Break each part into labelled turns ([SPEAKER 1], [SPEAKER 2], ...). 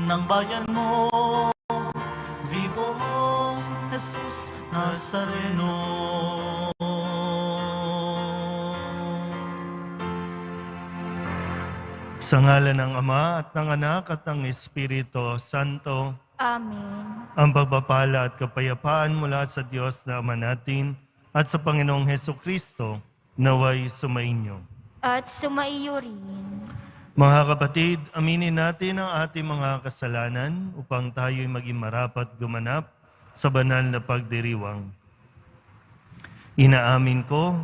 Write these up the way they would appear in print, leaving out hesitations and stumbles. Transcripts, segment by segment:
[SPEAKER 1] ng bayan mo, vivo Jesus Nazareno. Sa ngalan ng Ama at ng Anak at ng Espiritu Santo,
[SPEAKER 2] Amen.
[SPEAKER 1] ang pagpapala at kapayapaan mula sa Diyos na Ama natin at sa Panginoong Hesukristo naway sumainyo.
[SPEAKER 2] At sumaiyo rin.
[SPEAKER 1] Mga kapatid, aminin natin ang ating mga kasalanan upang tayo'y maging marapat gumanap sa banal na pagdiriwang. Inaamin ko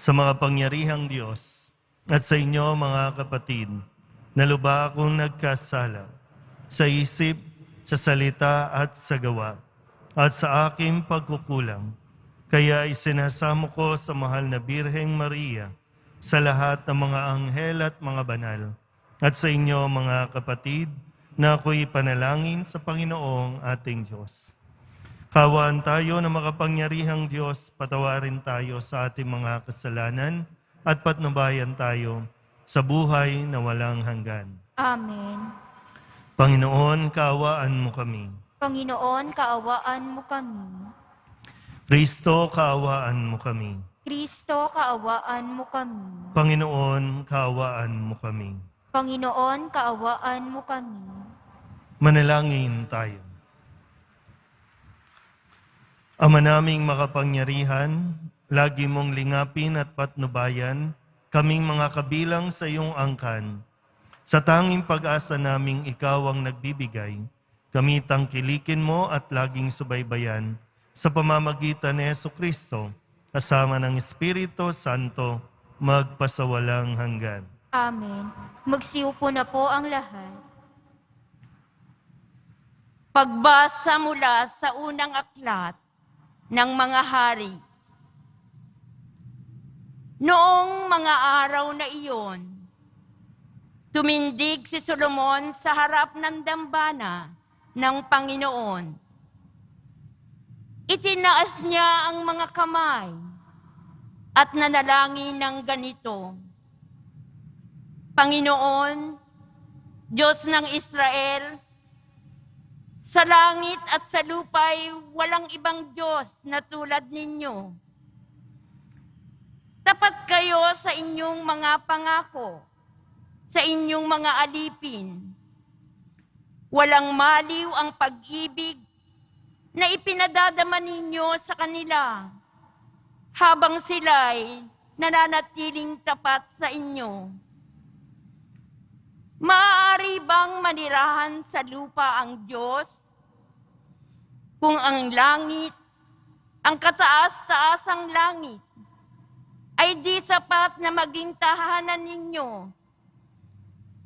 [SPEAKER 1] sa mga pangyarihang Diyos at sa inyo mga kapatid, na lubha akong nagkasala sa isip, sa salita at sa gawa, at sa aking pagkukulang. Kaya isinasamo ko sa mahal na Birheng Maria, sa lahat ng mga anghel at mga banal, at sa inyo mga kapatid, na ako'y panalangin sa Panginoong ating Diyos. Kawaan tayo na makapangyarihang Diyos, patawarin tayo sa ating mga kasalanan at patnubayan tayo sa buhay na walang hanggan.
[SPEAKER 2] Amen.
[SPEAKER 1] Panginoon, kaawaan mo kami.
[SPEAKER 2] Panginoon, kaawaan mo kami.
[SPEAKER 1] Kristo, kaawaan mo kami.
[SPEAKER 2] Kristo, kaawaan mo kami.
[SPEAKER 1] Panginoon, kaawaan mo kami.
[SPEAKER 2] Panginoon, kaawaan mo kami.
[SPEAKER 1] Manalangin tayo. Ama naming makapangyarihan, lagi mong lingapin at patnubayan kaming mga kabilang sa iyong angkan. Sa tanging pag-asa naming ikaw ang nagbibigay, kami tangkilikin mo at laging subaybayan sa pamamagitan ni Jesucristo, kasama ng Espiritu Santo, magpasawalang hanggan.
[SPEAKER 2] Amen. Magsiupo na po ang lahat.
[SPEAKER 3] Pagbasa mula sa unang aklat ng mga hari. Noong mga araw na iyon, tumindig si Solomon sa harap ng dambana ng Panginoon. Itinaas niya ang mga kamay at nanalangin ng ganito: Panginoon, Diyos ng Israel, sa langit at sa lupa'y walang ibang Diyos na tulad ninyo. Tapat kayo sa inyong mga pangako, sa inyong mga alipin. Walang maliw ang pag-ibig na ipinadadama ninyo sa kanila habang sila'y nananatiling tapat sa inyo. Maaari bang manirahan sa lupa ang Diyos kung ang langit, ang kataas-taasang langit, ay di sapat na maging tahanan ninyo?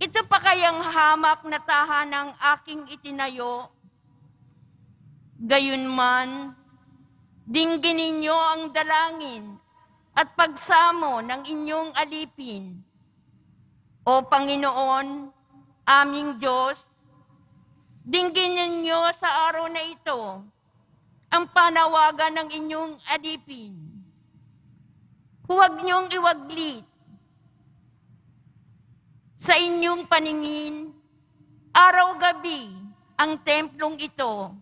[SPEAKER 3] Ito pa kayang hamak na tahanang aking itinayo? Gayunman, dinggin ninyo ang dalangin at pagsamo ng inyong alipin. O Panginoon, aming Diyos, dinggin ninyo sa araw na ito ang panawagan ng inyong alipin. Huwag niyong iwaglit. Sa inyong paningin, araw-gabi ang templong ito.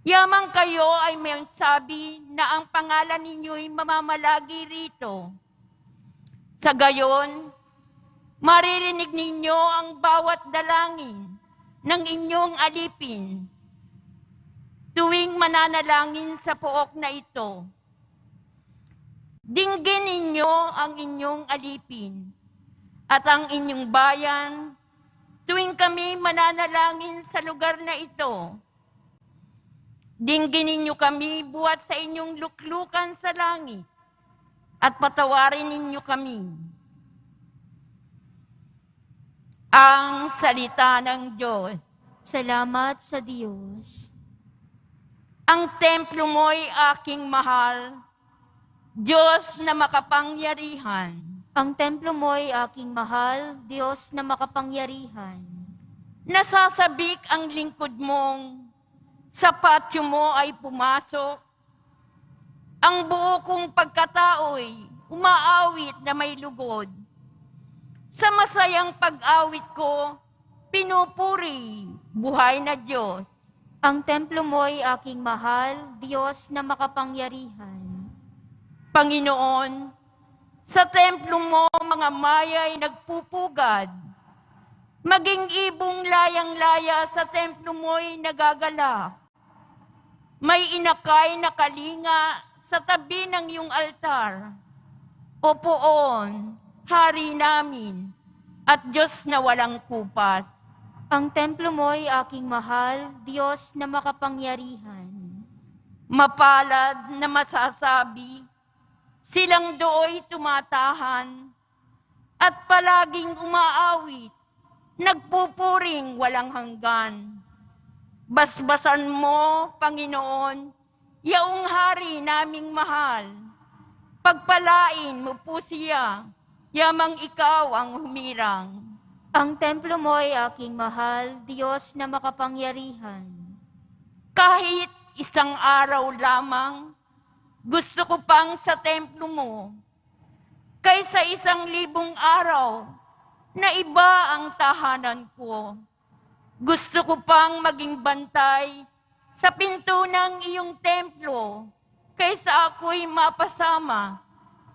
[SPEAKER 3] Yamang kayo ay may sabi na ang pangalan ninyo'y mamamalagi rito. Sa gayon, maririnig ninyo ang bawat dalangin ng inyong alipin tuwing mananalangin sa pook na ito. Dinggin ninyo ang inyong alipin at ang inyong bayan tuwing kami mananalangin sa lugar na ito. Dinggin ninyo kami buhat sa inyong luklukan sa langit at patawarin ninyo kami. Ang salita ng Diyos.
[SPEAKER 2] Salamat sa Diyos.
[SPEAKER 3] Ang templo mo'y aking mahal, Diyos na makapangyarihan.
[SPEAKER 2] Ang templo mo'y aking mahal, Diyos na makapangyarihan.
[SPEAKER 3] Nasasabik ang lingkod mong sa patio mo ay pumasok. Ang buo kong pagkatao'y umaawit na may lugod. Sa masayang pag-awit ko, pinupuri, buhay na Diyos.
[SPEAKER 2] Ang templo mo'y aking mahal, Diyos na makapangyarihan.
[SPEAKER 3] Panginoon, sa templo mo mga maya'y nagpupugad. Maging ibong layang-laya sa templo mo'y nagagala. May inakay na kalinga sa tabi ng iyong altar. O poon, hari namin, at Diyos na walang kupas.
[SPEAKER 2] Ang templo mo'y aking mahal, Diyos na makapangyarihan.
[SPEAKER 3] Mapalad na masasabi, silang dooy tumatahan, at palaging umaawit, nagpupuring walang hanggan. Basbasan mo, Panginoon, yaong hari naming mahal. Pagpalain mo po siya, yamang ikaw ang humirang.
[SPEAKER 2] Ang templo mo'y aking mahal, Diyos na makapangyarihan.
[SPEAKER 3] Kahit isang araw lamang, gusto ko pang sa templo mo, kaysa 1,000 araw na iba ang tahanan ko. Gusto ko pang maging bantay sa pinto ng iyong templo, kaysa ako'y mapasama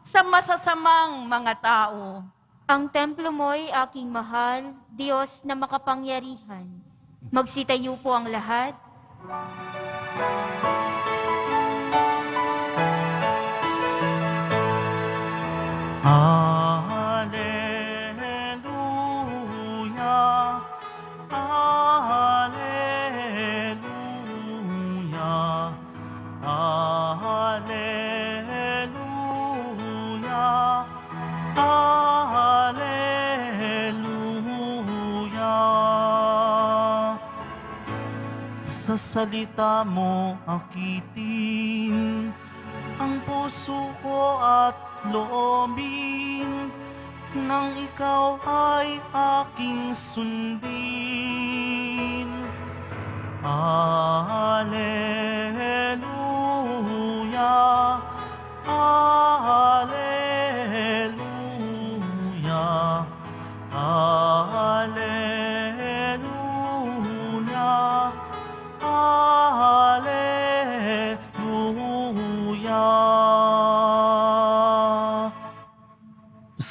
[SPEAKER 3] sa masasamang mga tao.
[SPEAKER 2] Ang templo mo'y aking mahal, Diyos na makapangyarihan. Magsitayo po ang lahat.
[SPEAKER 1] Hallelujah, Hallelujah, Hallelujah, Hallelujah. Sa salita mo akitin ang puso ko at loobin, nang ikaw ay aking sundin. Alleluia, Alleluia, Alleluia, Alleluia.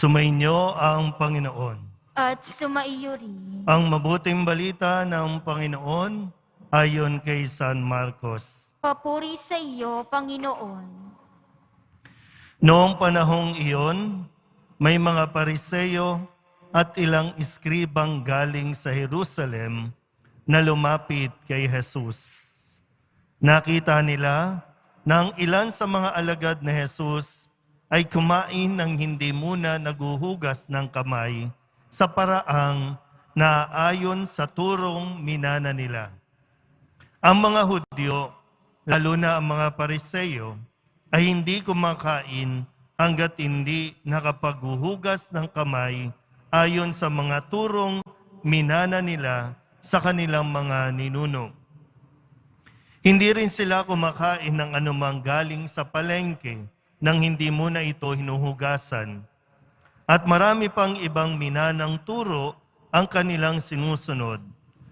[SPEAKER 1] Sumainyo ang Panginoon.
[SPEAKER 2] At sumaiyo rin.
[SPEAKER 1] Ang mabuting balita ng Panginoon ayon kay San Marcos.
[SPEAKER 2] Papuri sa iyo, Panginoon.
[SPEAKER 1] Noong panahong iyon, may mga Pariseo at ilang iskribang galing sa Jerusalem na lumapit kay Jesus. Nakita nila na ang ilan sa mga alagad na Jesus ay kumain ng hindi muna naguhugas ng kamay sa paraang na ayon sa turong minana nila. Ang mga Hudyo, lalo na ang mga Pariseo, ay hindi kumakain hanggat hindi nakapaghuhugas ng kamay ayon sa mga turong minana nila sa kanilang mga ninuno. Hindi rin sila kumakain ng anumang galing sa palengke nang hindi muna ito hinuhugasan. At marami pang ibang minanang turo ang kanilang sinusunod,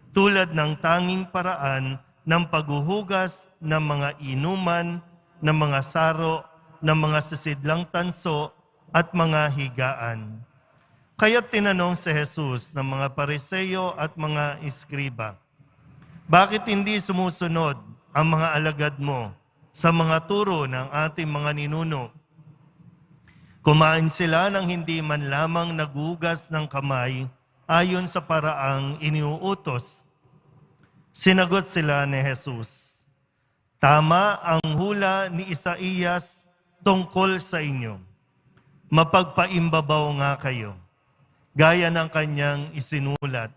[SPEAKER 1] tulad ng tanging paraan ng paghuhugas ng mga inuman, ng mga saro, ng mga sisidlang tanso at mga higaan. Kaya't tinanong si Jesus ng mga Pariseo at mga iskriba, bakit hindi sumusunod ang mga alagad mo sa mga turo ng ating mga ninuno? Kumain sila ng hindi man lamang nagugas ng kamay ayon sa paraang iniuutos. Sinagot sila ni Jesus, tama ang hula ni Isaías tungkol sa inyo. Mapagpaimbabaw nga kayo, gaya ng kanyang isinulat.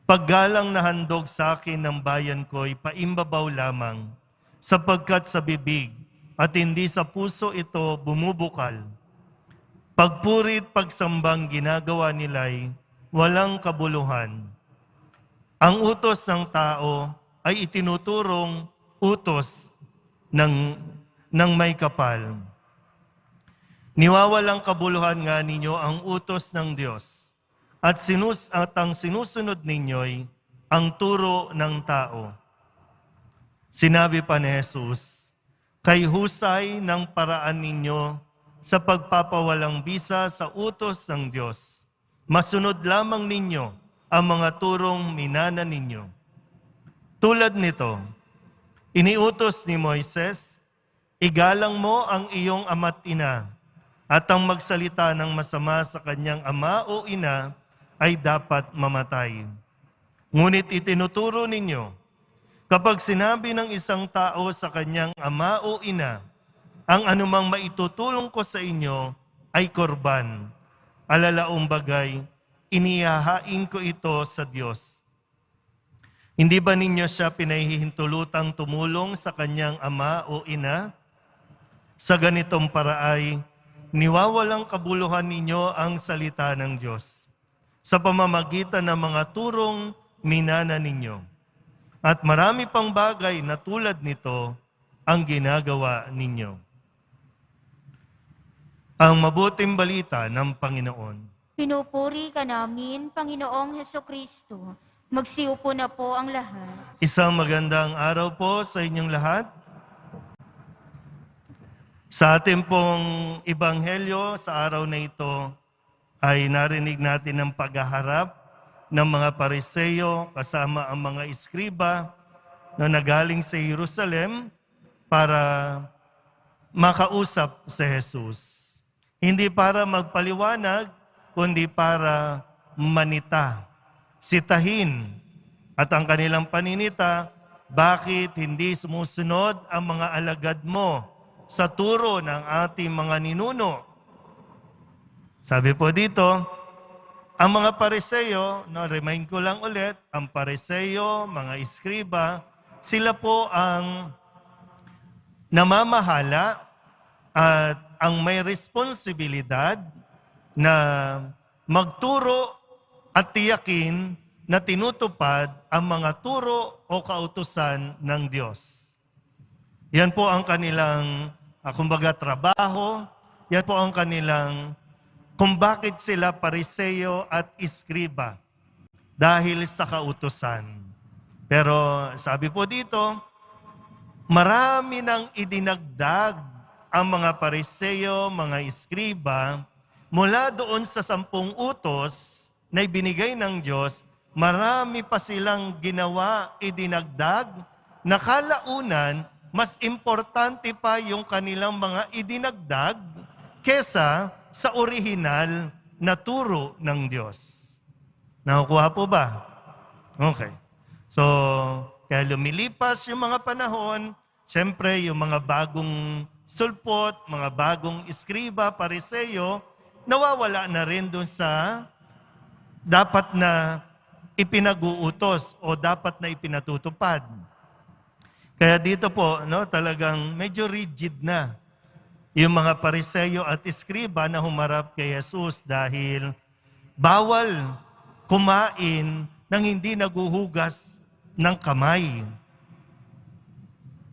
[SPEAKER 1] Paggalang na handog sa akin ng bayan ko'y paimbabaw lamang, sapagkat sa bibig at hindi sa puso ito bumubukal. Pagpurit pagsambang ginagawa nila'y walang kabuluhan. Ang utos ng tao ay itinuturong utos ng may kapal. Niwawalang kabuluhan nga ninyo ang utos ng Diyos. at ang sinusunod ninyo'y ang turo ng tao. Sinabi pa ni Jesus, kay husay ng paraan ninyo sa pagpapawalang bisa sa utos ng Diyos. Masunod lamang ninyo ang mga turong minana ninyo. Tulad nito, iniutos ni Moises, igalang mo ang iyong ama't ina, at ang magsalita ng masama sa kanyang ama o ina ay dapat mamatay. Ngunit itinuturo ninyo, kapag sinabi ng isang tao sa kanyang ama o ina, ang anumang maitutulong ko sa inyo ay korban. Alalaong bagay, inihahain ko ito sa Diyos. Hindi ba ninyo siya pinahihintulutang tumulong sa kanyang ama o ina? Sa ganitong paraay, niwawalang kabuluhan ninyo ang salita ng Diyos sa pamamagitan ng mga turong minana ninyo. At marami pang bagay na tulad nito ang ginagawa ninyo. Ang mabuting balita ng Panginoon.
[SPEAKER 2] Pinupuri ka namin, Panginoong Hesukristo. Magsiupo na po ang lahat.
[SPEAKER 1] Isang magandang araw po sa inyong lahat. Sa ating pong ebanghelyo sa araw na ito ay narinig natin ang paghaharap ng mga Pariseyo kasama ang mga iskriba na nagaling sa Jerusalem para makausap si Jesus. Hindi para magpaliwanag, kundi para manita, sitahin. At ang kanilang paninita, bakit hindi sumusunod ang mga alagad mo sa turo ng ating mga ninuno? Sabi po dito, ang mga Pariseyo, remind ko lang ulit, ang Pariseyo, mga iskriba, sila po ang namamahala at ang may responsibilidad na magturo at tiyakin na tinutupad ang mga turo o kautusan ng Diyos. Yan po ang kanilang, kumbaga, trabaho. Yan po ang kanilang, kung bakit sila Pariseyo at iskriba. Dahil sa kautusan. Pero sabi po dito, marami nang idinagdag ang mga Pariseyo, mga iskriba, mula doon sa 10 utos na ibinigay ng Diyos, marami pa silang ginawa, idinagdag, na kalaunan, mas importante pa yung kanilang mga idinagdag kesa sa orihinal na turo ng Diyos. Nakukuha po ba? Okay. So, kaya lumilipas yung mga panahon, siyempre yung mga bagong sulpot, mga bagong iskriba, Pariseyo, nawawala na rin doon sa dapat na ipinag-uutos o dapat na ipinatutupad. Kaya dito po, talagang medyo rigid na yung mga Pariseyo at iskriba na humarap kay Jesus dahil bawal kumain nang hindi naguhugas ng kamay.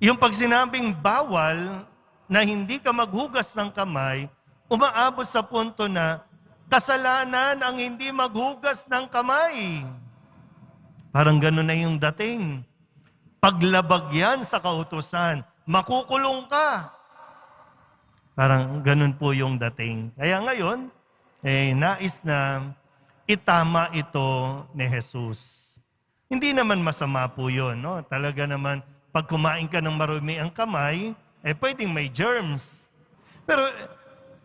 [SPEAKER 1] Yung pag sinabing bawal na hindi ka maghugas ng kamay, umaabot sa punto na kasalanan ang hindi maghugas ng kamay. Parang gano'n na yung dating. Paglabag yan sa kautusan, makukulong ka. Parang gano'n po yung dating. Kaya ngayon, nais na itama ito ni Jesus. Hindi naman masama po yun. No? Talaga naman, pag kumain ka ng marumi ang kamay, pwedeng may germs. Pero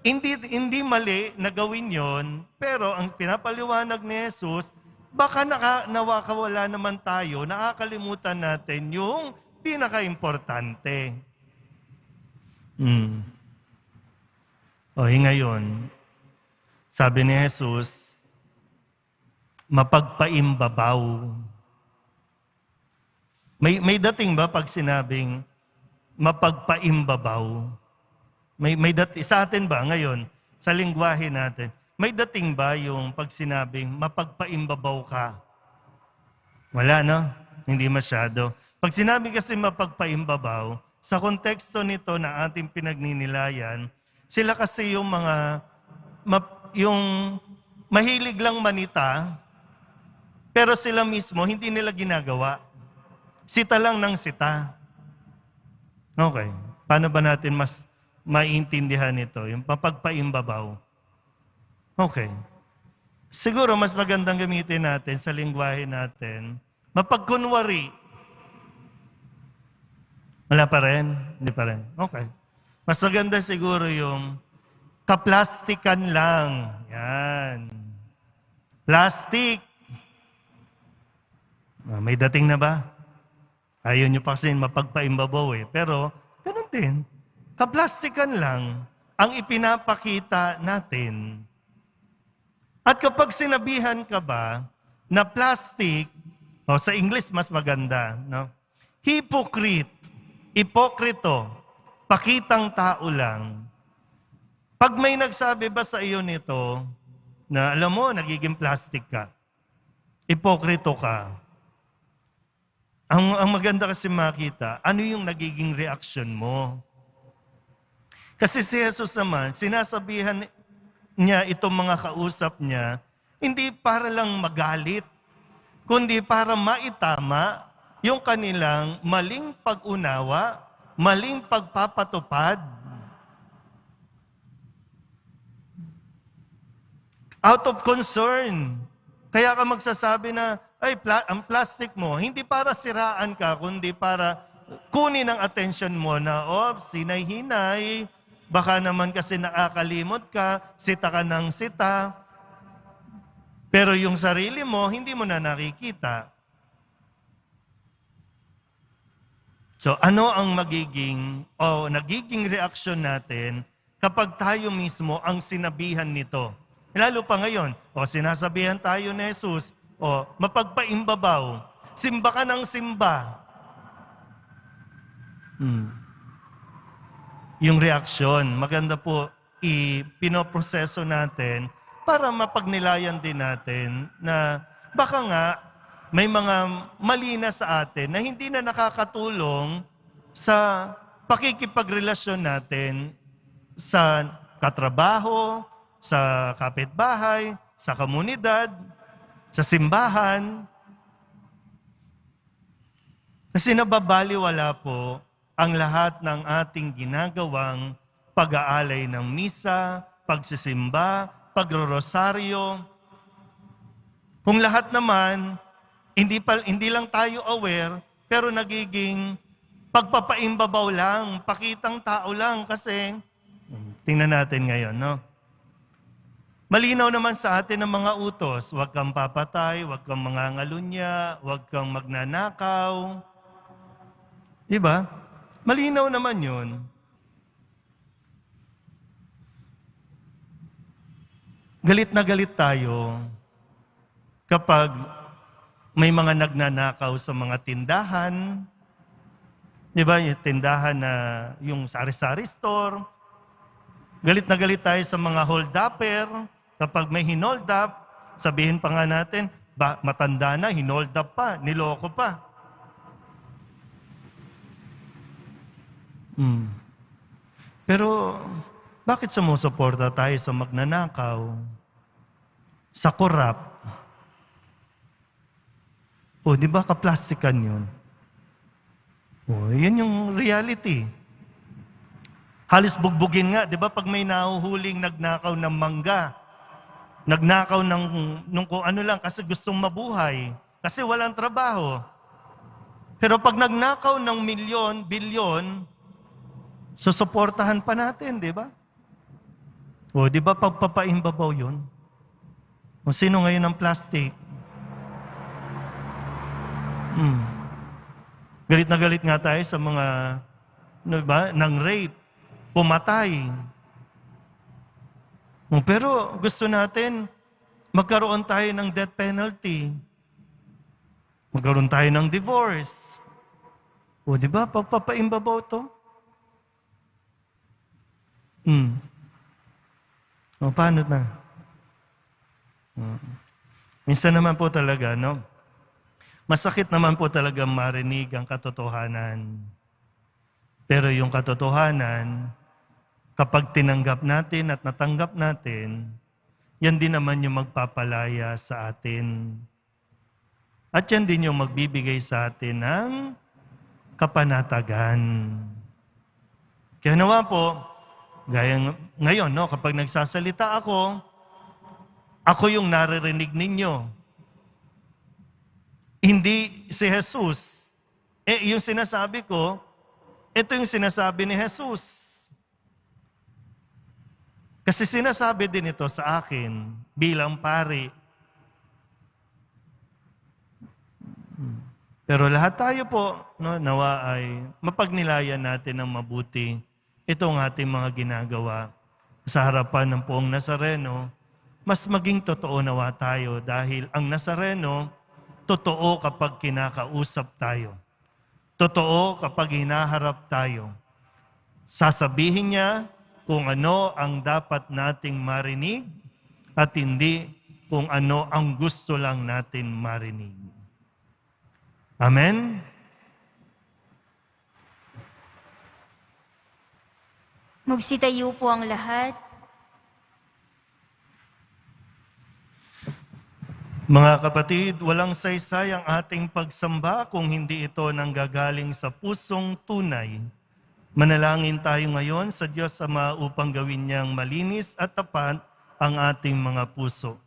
[SPEAKER 1] hindi mali na gawin yon, pero ang pinapaliwanag ni Jesus, baka nawakawala naman tayo, nakakalimutan natin yung pinaka-importante. Ngayon, sabi ni Jesus, mapagpaimbabaw. May dating ba pag sinabing mapagpaimbabaw? May dating, sa atin ba ngayon, sa lingwahe natin, may dating ba yung pag sinabing mapagpaimbabaw ka? Wala, no? Hindi masyado. Pag sinabi kasi mapagpaimbabaw, sa konteksto nito na ating pinagninilayan, sila kasi yung mga, yung mahilig lang manita, pero sila mismo hindi nila ginagawa. Sita lang ng sita. Okay. Paano ba natin mas maiintindihan ito? Yung papagpaimbabaw. Okay. Siguro mas magandang gamitin natin sa lingwahe natin, mapagkunwari. Wala pa rin? Hindi pa rin. Okay. Mas maganda siguro yung kaplastikan lang. Yan. Plastic. May dating na ba? Ayaw nyo pa kasi mapagpaimbabaw eh. Pero, ganun din. Kaplastikan lang ang ipinapakita natin. At kapag sinabihan ka ba na plastic, sa English mas maganda, no? Hypocrite, ipokrito, pakitang tao lang. Pag may nagsabi ba sa iyo nito, na alam mo, nagiging plastic ka, ipokrito ka, ang maganda kasi makita, ano yung nagiging reaksyon mo? Kasi si Jesus naman, sinasabihan niya itong mga kausap niya, hindi para lang magalit, kundi para maitama yung kanilang maling pag-unawa, maling pagpapatupad. Out of concern. Kaya ka magsasabi na, ang plastic mo, hindi para siraan ka, kundi para kunin ang attention mo na, sinay-hinay, baka naman kasi nakakalimot ka, sita ka ng sita, pero yung sarili mo, hindi mo na nakikita. So ano ang nagiging reaksyon natin kapag tayo mismo ang sinabihan nito? Lalo pa ngayon, sinasabihan tayo ni Jesus, mapagpaimbabaw, simba ka ng simba. Yung reaksyon, maganda po pinoproseso natin para mapagnilayan din natin na baka nga may mga mali na sa atin na hindi na nakakatulong sa pakikipagrelasyon natin sa katrabaho, sa kapitbahay, sa komunidad, sa simbahan. Kasi nababaliwala po ang lahat ng ating ginagawang pag-aalay ng misa, pagsisimba, pagrorosaryo. Kung lahat naman, hindi lang tayo aware, pero nagiging pagpapaimbabaw lang, pakitang tao lang kasi, tingnan natin ngayon, no? Malinaw naman sa atin ang mga utos, huwag kang papatay, huwag kang mangangalunya, huwag kang magnanakaw. Diba? Malinaw naman yun. Galit na galit tayo kapag may mga nagnanakaw sa mga tindahan. Diba? Yung tindahan na yung sari-sari store. Galit na galit tayo sa mga hold-upper. Kapag may hinold up, sabihin pa nga natin, matanda na, hinold up pa, niloko pa. Pero, bakit sumusuporta tayo sa magnanakaw? Sa korap? Di ba kaplastikan yun? Yun yung reality. Halos bugbugin nga, di ba pag may nahuhuling nagnakaw ng mangga, nagnakaw ng kung ano lang kasi gustong mabuhay, kasi walang trabaho. Pero pag nagnakaw ng milyon, bilyon, susuportahan pa natin, di ba? Di ba pagpapaimbabaw yun? Kung sino ngayon ang plastic? Galit na galit nga tayo sa mga ng rape, pumatay. Pero gusto natin magkaroon tayo ng death penalty. Magkaroon tayo ng divorce. Di ba? Pagpapaimbabaw to? Paano na? Minsan naman po talaga, no? Masakit naman po talaga marinig ang katotohanan. Pero yung katotohanan, kapag tinanggap natin at natanggap natin, yan din naman yung magpapalaya sa atin. At yan din yung magbibigay sa atin ng kapanatagan. Kaya nawa po, gaya ngayon, no, kapag nagsasalita ako yung naririnig ninyo. Hindi si Jesus. Yung sinasabi ko, ito yung sinasabi ni Jesus. Kasi sinasabi din ito sa akin bilang pari. Pero lahat tayo po, no, nawa ay mapagnilayan natin ng mabuti itong ating mga ginagawa sa harapan ng poong Nazareno. Mas maging totoo nawa tayo dahil ang Nazareno, totoo kapag kinakausap tayo. Totoo kapag hinaharap tayo. Sasabihin niya kung ano ang dapat nating marinig at hindi kung ano ang gusto lang natin marinig. Amen?
[SPEAKER 2] Magsitayo po ang lahat.
[SPEAKER 1] Mga kapatid, walang saysay ang ating pagsamba kung hindi ito nanggagaling sa pusong tunay. Manalangin tayo ngayon sa Diyos Ama upang gawin niyang malinis at tapat ang ating mga puso.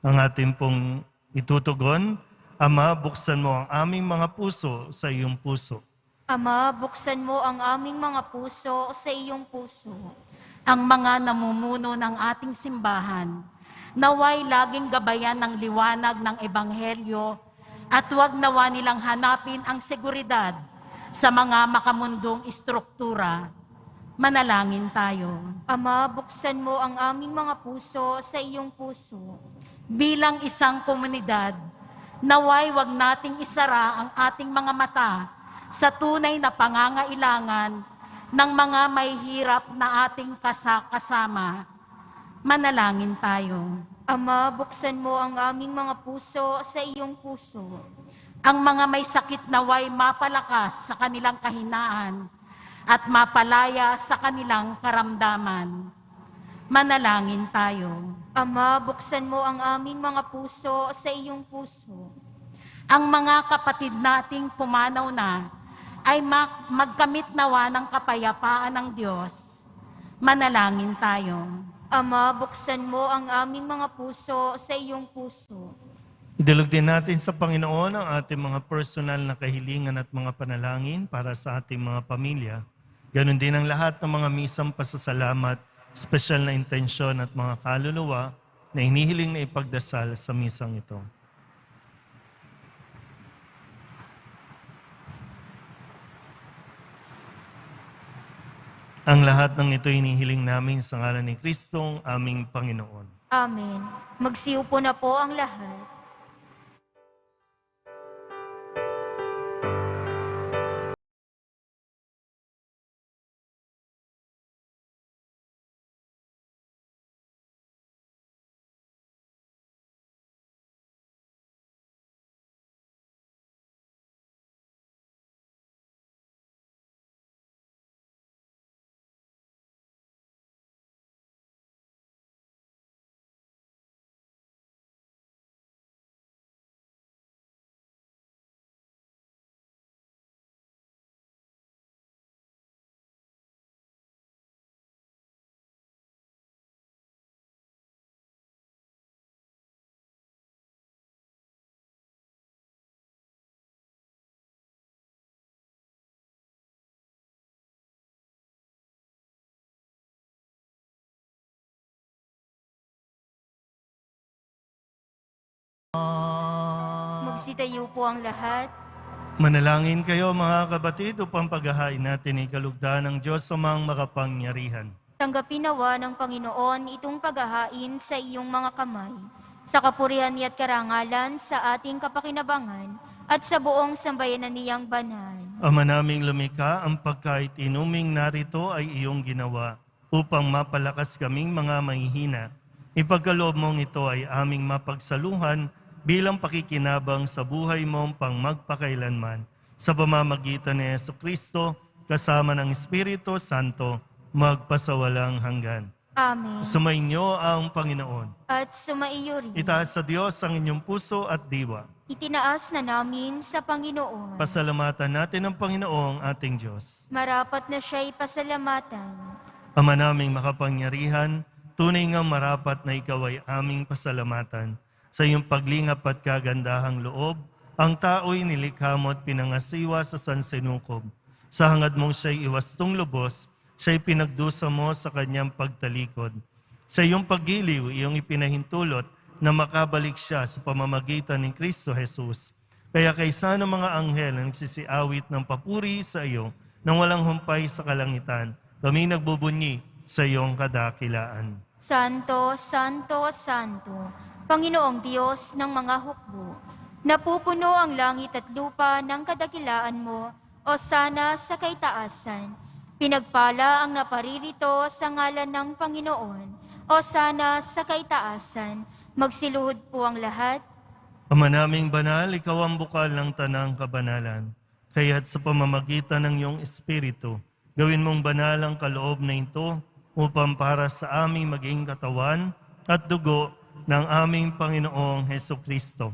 [SPEAKER 1] Ang ating pong itutugon, Ama, buksan mo ang aming mga puso sa iyong puso.
[SPEAKER 2] Ama, buksan mo ang aming mga puso sa iyong puso.
[SPEAKER 4] Ang mga namumuno ng ating simbahan, naway laging gabayan ng liwanag ng Ebanghelyo at huwag nawa nilang hanapin ang seguridad sa mga makamundong istruktura. Manalangin tayo.
[SPEAKER 2] Ama, buksan mo ang aming mga puso sa iyong puso.
[SPEAKER 4] Bilang isang komunidad, naway wag nating isara ang ating mga mata sa tunay na pangangailangan ng mga may hirap na ating kasama. Manalangin tayo.
[SPEAKER 2] Ama, buksan mo ang aming mga puso sa iyong puso.
[SPEAKER 4] Ang mga may sakit naway mapalakas sa kanilang kahinaan at mapalaya sa kanilang karamdaman. Manalangin tayo.
[SPEAKER 2] Ama, buksan mo ang aming mga puso sa iyong puso.
[SPEAKER 4] Ang mga kapatid nating pumanaw na ay magkamit nawa ng kapayapaan ng Diyos. Manalangin tayo.
[SPEAKER 2] Ama, buksan mo ang aming mga puso sa iyong puso.
[SPEAKER 1] Idulog din natin sa Panginoon ang ating mga personal na kahilingan at mga panalangin para sa ating mga pamilya. Ganon din ang lahat ng mga misang pasasalamat, espesyal na intensyon at mga kaluluwa na hinihiling na ipagdasal sa misang ito. Ang lahat ng ito hinihiling namin sa ngalan ni Kristong aming Panginoon.
[SPEAKER 2] Amen. Magsiupo na po ang lahat. Magsitayo po ang lahat.
[SPEAKER 1] Manalangin kayo mga kapatid upang paghahain natin ikalugdan ng Diyos sa mga makapangyarihan.
[SPEAKER 2] Tanggapin nawa ng Panginoon itong paghahain sa iyong mga kamay, sa kapurihan niya't karangalan sa ating kapakinabangan at sa buong sambayanan niyang banal.
[SPEAKER 1] Ama naming lumikha, ang pagkait inuming narito ay iyong ginawa upang mapalakas kaming mga mahihina. Ipagkaloob mong ito ay aming mapagsaluhan bilang pakikinabang sa buhay mong pang magpakailanman. Sa pamamagitan ni Jesucristo, kasama ng Espiritu Santo, magpasawalang hanggan.
[SPEAKER 2] Amen.
[SPEAKER 1] Sumainyo ang Panginoon.
[SPEAKER 2] At sumaiyo rin.
[SPEAKER 1] Itaas sa Diyos ang inyong puso at diwa.
[SPEAKER 2] Itinaas na namin sa Panginoon.
[SPEAKER 1] Pasalamatan natin ang Panginoong ating Diyos.
[SPEAKER 2] Marapat na siya'y pasalamatan.
[SPEAKER 1] Ama naming makapangyarihan, tunay ngang marapat na ikaw ay aming pasalamatan. Sa iyong paglingap at kagandahang loob, ang tao'y nilikha mo at pinangasiwa sa sansinukob. Sa hangad mong siya'y iwastong lubos, siya'y pinagdusa mo sa kanyang pagtalikod. Sa iyong paggiliw, iyong ipinahintulot na makabalik siya sa pamamagitan ni Kristo Jesus. Kaya kaysa ng mga anghel na nagsisiawit ng papuri sa iyo nang walang humpay sa kalangitan, kami nagbubunyi sa iyong kadakilaan.
[SPEAKER 2] Santo, Santo, Santo, Panginoong Diyos ng mga hukbo, napupuno ang langit at lupa ng kadakilaan mo, o sana sa kaitaasan. Pinagpala ang naparirito sa ngalan ng Panginoon, o sana sa kaitaasan. Magsiluhod po ang lahat.
[SPEAKER 1] Ama naming banal, ikaw ang bukal ng tanang kabanalan. Kaya't sa pamamagitan ng iyong Espiritu, gawin mong banal ang kaloob na ito upang para sa aming maging katawan at dugo ng aming Panginoong Hesukristo.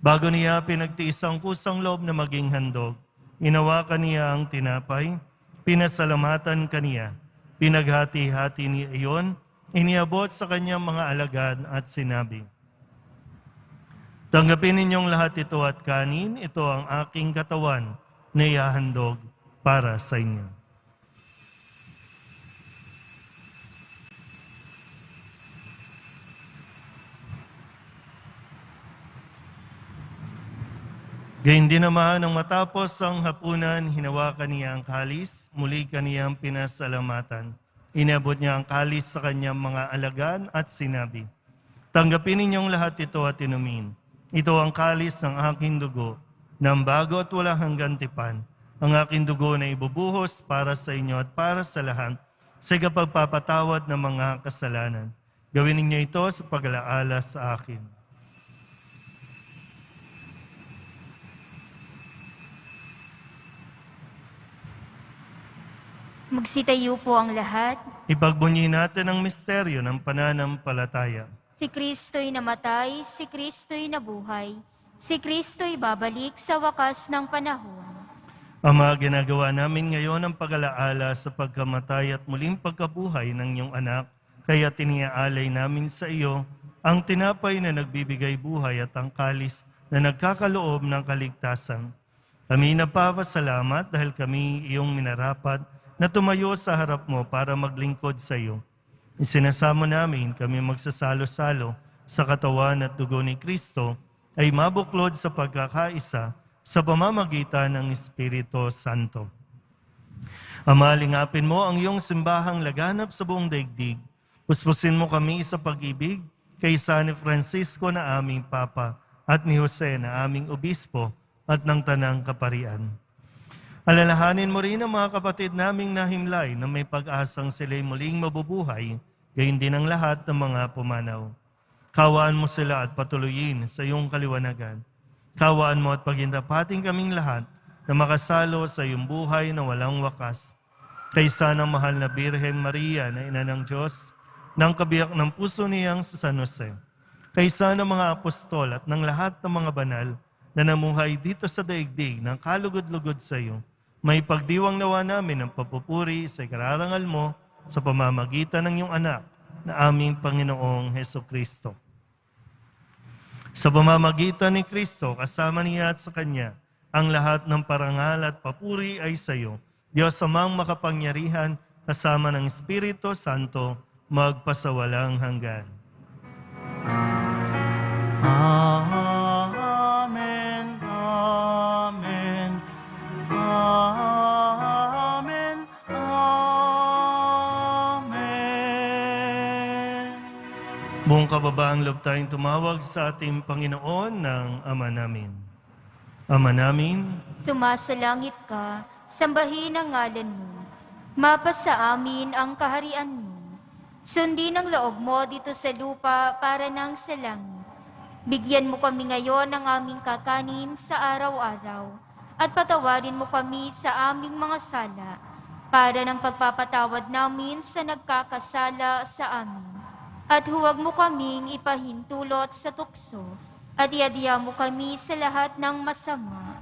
[SPEAKER 1] Bago niya pinagtiis ang kusang loob na maging handog, inawakan niya ang tinapay, pinasalamatan kaniya, pinaghati-hati niya iyon, iniabot sa kanyang mga alagad at sinabi, "Tanggapin ninyong lahat ito at kanin, ito ang aking katawan na ihahandog para sa inyo." Gayun din naman nang matapos ang hapunan, hinawakan niya ang kalis, muli kaniyang pinasalamatan. Inabot niya ang kalis sa kanyang mga alagad at sinabi, "Tanggapin ninyong lahat ito at inumin. Ito ang kalis ng aking dugo, ng bago at walang hanggang tipan. Ang aking dugo na ibubuhos para sa inyo at para sa lahat, sa kapagpapatawad ng mga kasalanan. Gawin ninyo ito sa pag-alaala sa akin."
[SPEAKER 2] Magsitayo po ang lahat.
[SPEAKER 1] Ipagbunyi natin ang misteryo ng pananampalataya.
[SPEAKER 2] Si Kristo'y namatay, si Kristo'y nabuhay, si Kristo'y babalik sa wakas ng panahon.
[SPEAKER 1] Ama, ginagawa namin ngayon ang pag-alaala sa pagkamatay at muling pagkabuhay ng iyong anak, kaya tiniaalay namin sa iyo ang tinapay na nagbibigay buhay at ang kalis na nagkakaloob ng kaligtasan. Kami napapasalamat dahil kami iyong minarapat na tumayo sa harap mo para maglingkod sa iyo. Isinasamo namin kami magsasalo-salo sa katawan at dugo ni Kristo ay mabuklod sa pagkakaisa sa pamamagitan ng Espiritu Santo. Ama, lingapin mo ang iyong simbahang laganap sa buong daigdig. Puspusin mo kami sa pag-ibig kaysa ni Francisco na aming Papa at ni Jose na aming Obispo at ng Tanang Kaparian. Alalahanin mo rin ang mga kapatid naming nahimlay na may pag-asang sila'y muling mabubuhay, gayon din ang lahat ng mga pumanaw. Kawaan mo sila at patuloyin sa iyong kaliwanagan. Kawaan mo at pagindapating kaming lahat na makasalo sa iyong buhay na walang wakas. Kaysa ng mahal na Birhen Maria na ina ng Diyos, ng kabiyak ng puso niyang sa San Jose. Kaysa ng mga apostol at ng lahat ng mga banal na namuhay dito sa daigdig ng kalugod-lugod sa iyo, may pagdiwang nawa namin ang papupuri sa ikararangal mo sa pamamagitan ng iyong anak na aming Panginoong Hesukristo. Sa pamamagitan ni Kristo, kasama niya at sa Kanya, ang lahat ng parangal at papuri ay sa iyo, Diyos amang makapangyarihan, kasama ng Espiritu Santo, magpasawalang hanggan. Amen. Amen. Amen. Amen. Buong kababaang loob tayong tumawag sa ating Panginoon ng Ama namin. Ama namin,
[SPEAKER 2] Sumasalangit ka, sambahin ang ngalan mo. Mapasa amin ang kaharian mo. Sundin ang loob mo dito sa lupa para nang sa langit. Bigyan mo kami ngayon ng aming kakanin sa araw-araw at patawarin mo kami sa aming mga sala para ng pagpapatawad namin sa nagkakasala sa amin. At huwag mo kaming ipahintulot sa tukso, at iadya mo kami sa lahat ng masama.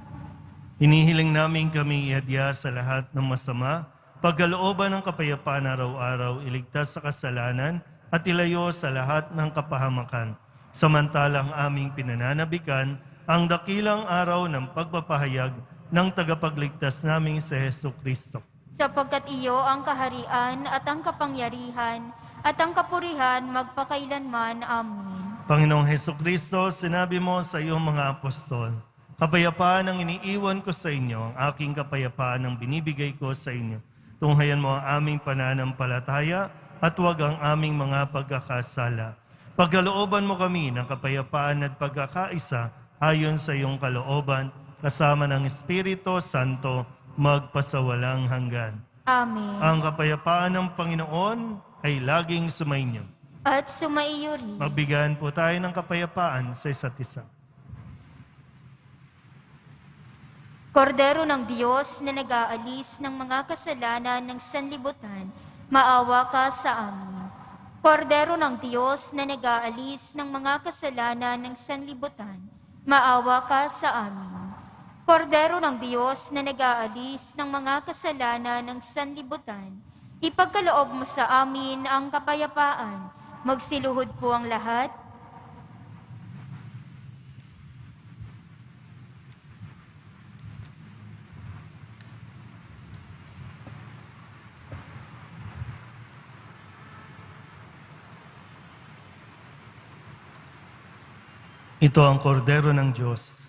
[SPEAKER 1] Hinihiling namin kami iadya sa lahat ng masama, pagkalooban ng kapayapaan araw-araw, iligtas sa kasalanan, at ilayo sa lahat ng kapahamakan. Samantalang aming pinananabikan ang dakilang araw ng pagpapahayag ng tagapagligtas naming si Hesus Kristo.
[SPEAKER 2] Sapagkat iyo ang kaharian at ang kapangyarihan at ang kapurihan magpakailanman. Amen.
[SPEAKER 1] Panginoong Hesus Kristo, sinabi mo sa iyong mga apostol, kapayapaan ang iniiwan ko sa inyo, ang aking kapayapaan ang binibigay ko sa inyo. Tunghayan mo ang aming pananampalataya at huwag ang aming mga pagkakasala. Pagkalooban mo kami ng kapayapaan at pagkakaisa ayon sa iyong kalooban, kasama ng Espiritu Santo, magpasawalang hanggan.
[SPEAKER 2] Amen.
[SPEAKER 1] Ang kapayapaan ng Panginoon ay laging sumainyo.
[SPEAKER 2] At sumaiyo rin.
[SPEAKER 1] Magbigayan po tayo ng kapayapaan sa isa't isa.
[SPEAKER 2] Kordero ng Diyos na nag-aalis ng mga kasalanan ng sanlibutan, maawa ka sa amin. Kordero ng Diyos na nag-aalis ng mga kasalanan ng sanlibutan, maawa ka sa amin. Kordero ng Diyos na nag-aalis ng mga kasalanan ng sanlibutan, ipagkaloob mo sa amin ang kapayapaan. Magsiluhod po ang lahat.
[SPEAKER 1] Ito ang kordero ng Diyos.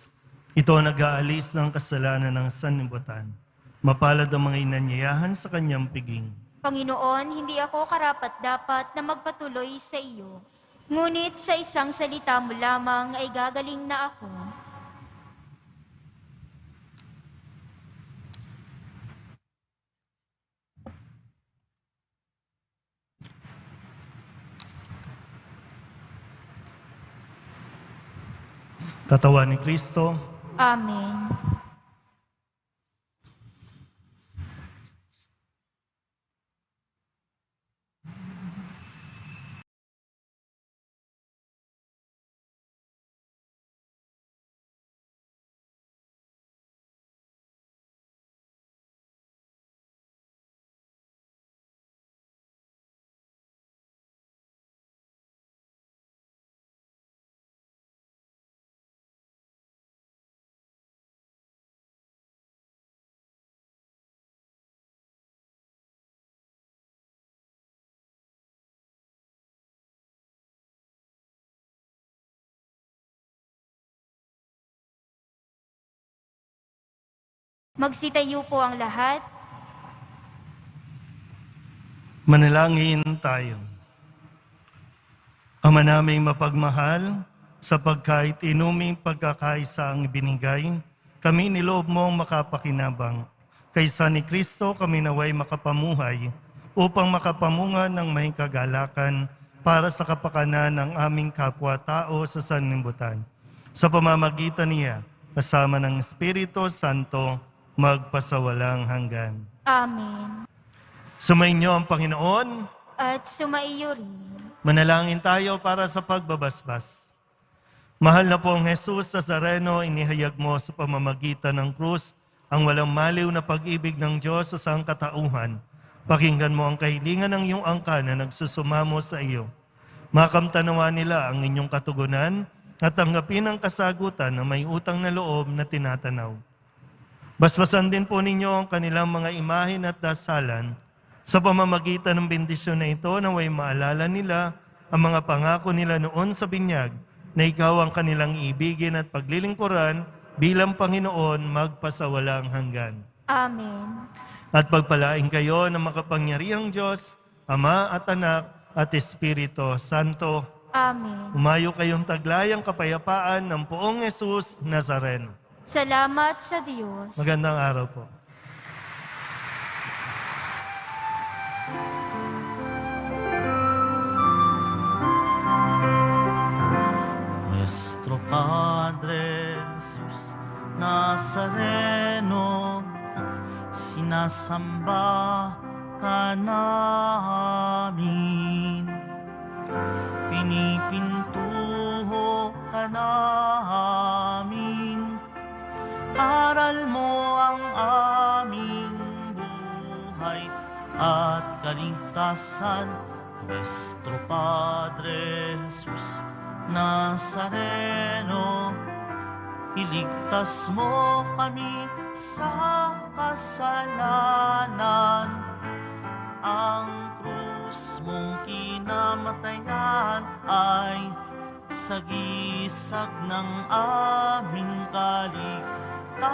[SPEAKER 1] Ito ang nag-aalis ng kasalanan ng sanlibutan. Mapalad ang mga inanyayahan sa kanyang piging.
[SPEAKER 2] Panginoon, hindi ako karapat-dapat na magpatuloy sa iyo. Ngunit sa isang salita mo lamang ay gagaling na ako.
[SPEAKER 1] Katawan ni Kristo,
[SPEAKER 2] Amen. Magsitayo po ang lahat.
[SPEAKER 1] manalangin tayo. Ama naming mapagmahal, sa pagkait inuming pagkakaisa ang ibinigay, kami niloob mong makapakinabang. Kaysa ni Kristo kami naway makapamuhay upang makapamunga ng may kagalakan para sa kapakanan ng aming kapwa-tao sa sanlibutan. Sa pamamagitan niya, kasama ng Espiritu Santo, magpasawalang hanggan.
[SPEAKER 2] Amen.
[SPEAKER 1] Sumainyo ang Panginoon.
[SPEAKER 2] At sumaiyo rin.
[SPEAKER 1] Manalangin tayo para sa pagbabasbas. Mahal na pong Jesus Nazareno, inihayag mo sa pamamagitan ng krus ang walang maliw na pag-ibig ng Diyos sa sangkatauhan. Pakinggan mo ang kahilingan ng iyong angka na nagsusumamo sa iyo. Makamtanawa nila ang inyong katugunan at tanggapin ang kasagutan na may utang na loob na tinatanaw. Basbasan din po ninyo ang kanilang mga imahin at dasalan sa pamamagitan ng bendisyon na ito, naway maalala nila ang mga pangako nila noon sa binyag na ikaw ang kanilang ibigin at paglilingkuran bilang Panginoon magpasawalang hanggan.
[SPEAKER 2] Amen.
[SPEAKER 1] At pagpalain kayo ng makapangyarihang Diyos, Ama at Anak at Espiritu Santo.
[SPEAKER 2] Amen.
[SPEAKER 1] Umayo kayong taglayang kapayapaan ng poong Jesus Nazareno.
[SPEAKER 2] Salamat sa Diyos.
[SPEAKER 1] Magandang araw po.
[SPEAKER 5] Nuestro Padre Jesús Nazareno, sinasamba ka namin. Pinipintuho ka namin. Aral mo ang aming buhay at kaligtasan, Nuestro Padre Jesus Nazareno. Iligtas mo kami sa kasalanan. Ang krus mong kinamatayan ay sagisag ng aming kaligtasan.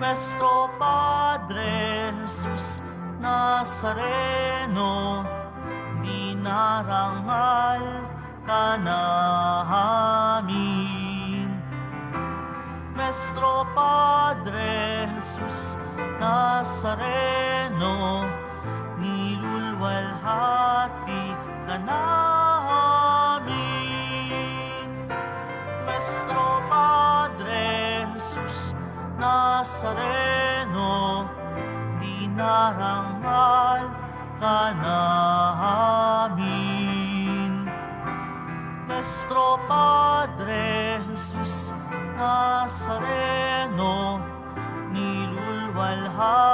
[SPEAKER 5] Nuestro Padre Jesus Nazareno, dinarangal ka namin. Nuestro Padre Jesus Nazareno, nilulwalhati ka namin. Nuestro Padre Jesus Nazareno, dinarangal ka namin. Nuestro Padre Jesus Nazareno, nilulwalhati